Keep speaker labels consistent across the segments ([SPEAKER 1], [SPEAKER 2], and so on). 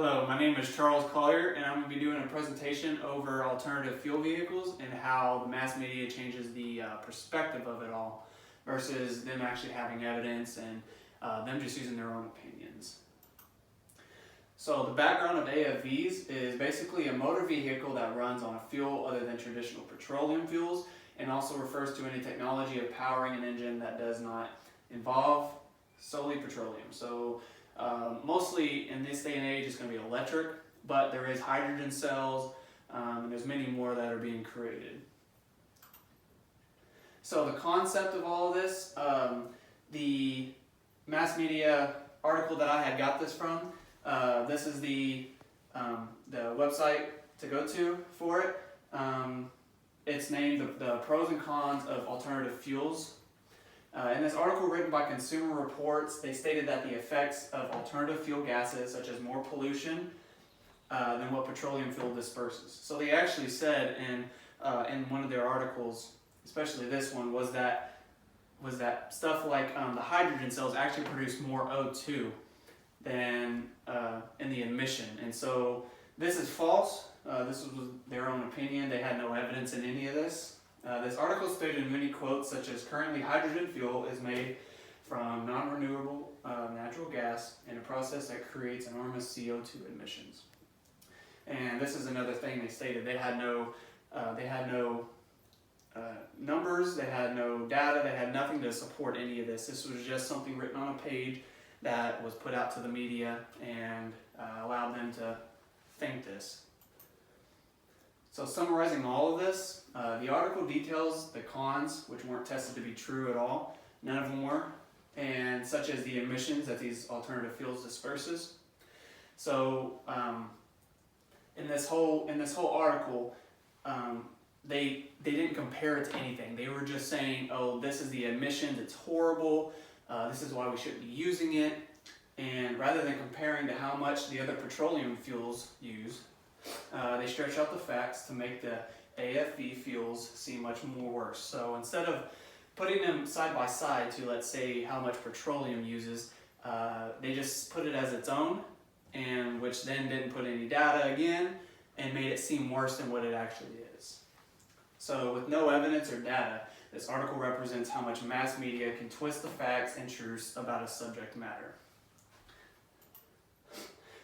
[SPEAKER 1] Hello, my name is Charles Collier, and I'm going to be doing a presentation over alternative fuel vehicles and how the mass media changes the perspective of it all versus them actually having evidence and them just using their own opinions. So the background of AFVs is basically a motor vehicle that runs on a fuel other than traditional petroleum fuels, and also refers to any technology of powering an engine that does not involve solely petroleum. So mostly in this day and age it's going to be electric, but there is hydrogen cells and there's many more that are being created. So the concept of all of this, the mass media article that I had got this from, this is the website to go to for it. It's named the Pros and Cons of Alternative Fuels. In this article written by Consumer Reports, they stated that the effects of alternative fuel gases, such as more pollution than what petroleum fuel disperses. So they actually said in one of their articles, especially this one, was that stuff like the hydrogen cells actually produce more O2 than in the emission. And so this is false. This was their own opinion. They had no evidence in any of this. This article stated in many quotes such as, currently hydrogen fuel is made from non-renewable natural gas in a process that creates enormous CO2 emissions. And this is another thing they stated. They had no numbers, they had no data, they had nothing to support any of this. This was just something written on a page that was put out to the media and allowed them to think this. So summarizing all of this, the article details the cons, which weren't tested to be true at all. None of them were, and such as the emissions that these alternative fuels disperses. So in this whole article, they didn't compare it to anything. They were just saying, oh, this is the emissions, it's horrible, this is why we shouldn't be using it. And rather than comparing to how much the other petroleum fuels use, they stretch out the facts to make the AFV fuels seem much more worse. So instead of putting them side by side to, let's say, how much petroleum uses, they just put it as its own, and which then didn't put any data again and made it seem worse than what it actually is. So with no evidence or data, this article represents how much mass media can twist the facts and truths about a subject matter.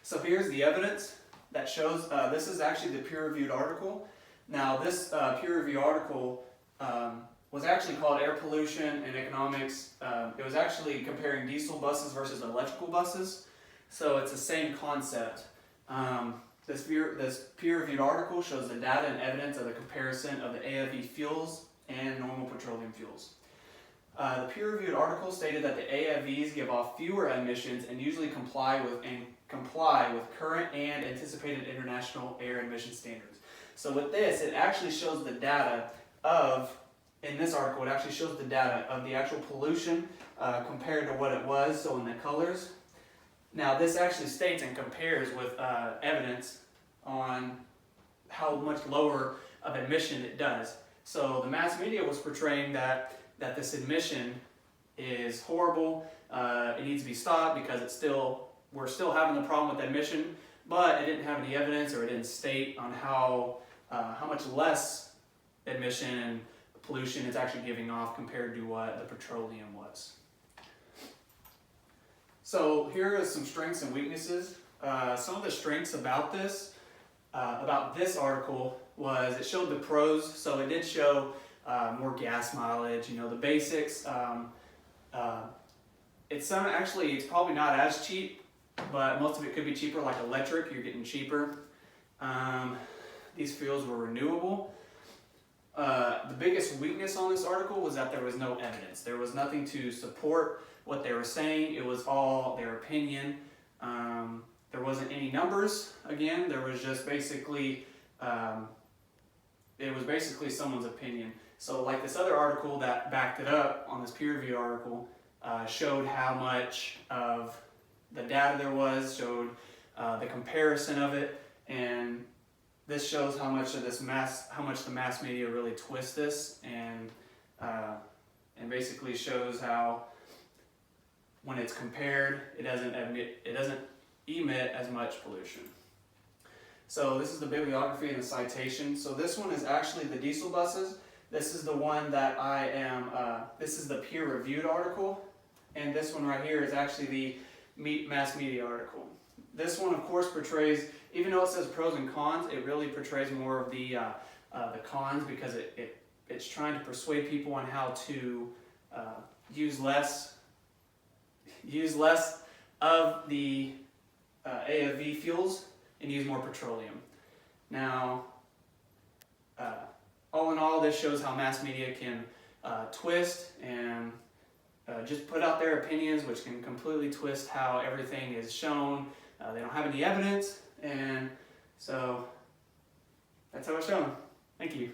[SPEAKER 1] So here's the evidence that shows, this is actually the peer-reviewed article. Now this peer-reviewed article was actually called Air Pollution and Economics. It was actually comparing diesel buses versus electrical buses. So it's the same concept. This peer-reviewed article shows the data and evidence of the comparison of the AFV fuels and normal petroleum fuels. The peer-reviewed article stated that the AFVs give off fewer emissions and usually comply with current and anticipated international air emission standards. So with this, it actually shows the data in this article, it actually shows the data of the actual pollution compared to what it was, so in the colors. Now this actually states and compares with evidence on how much lower of emission it does. So the mass media was portraying that this emission is horrible, it needs to be stopped because we're still having the problem with emission, but it didn't have any evidence, or it didn't state on how much less emission and pollution it's actually giving off compared to what the petroleum was. So here are some strengths and weaknesses. Some of the strengths about this article was it showed the pros. So it did show more gas mileage, the basics. It's probably not as cheap, but most of it could be cheaper, like electric, you're getting cheaper. These fuels were renewable. The biggest weakness on this article was that there was no evidence. There was nothing to support what they were saying. It was all their opinion. There wasn't any numbers. Again, there was just basically, it was basically someone's opinion. So like this other article that backed it up on this peer review article, showed how much of the data there was, showed the comparison of it, and this shows how much the mass media really twists this, and basically shows how when it's compared, it doesn't emit as much pollution. So this is the bibliography and the citation. So this one is actually the diesel buses. This is the one that I am, this is the peer-reviewed article, and this one right here is actually the mass media article. This one, of course, portrays, even though it says pros and cons, it really portrays more of the cons, because it's trying to persuade people on how to use less of the AFV fuels and use more petroleum. Now, all in all, this shows how mass media can twist and just put out their opinions, which can completely twist how everything is shown. They don't have any evidence, and so that's how it's shown. Thank you.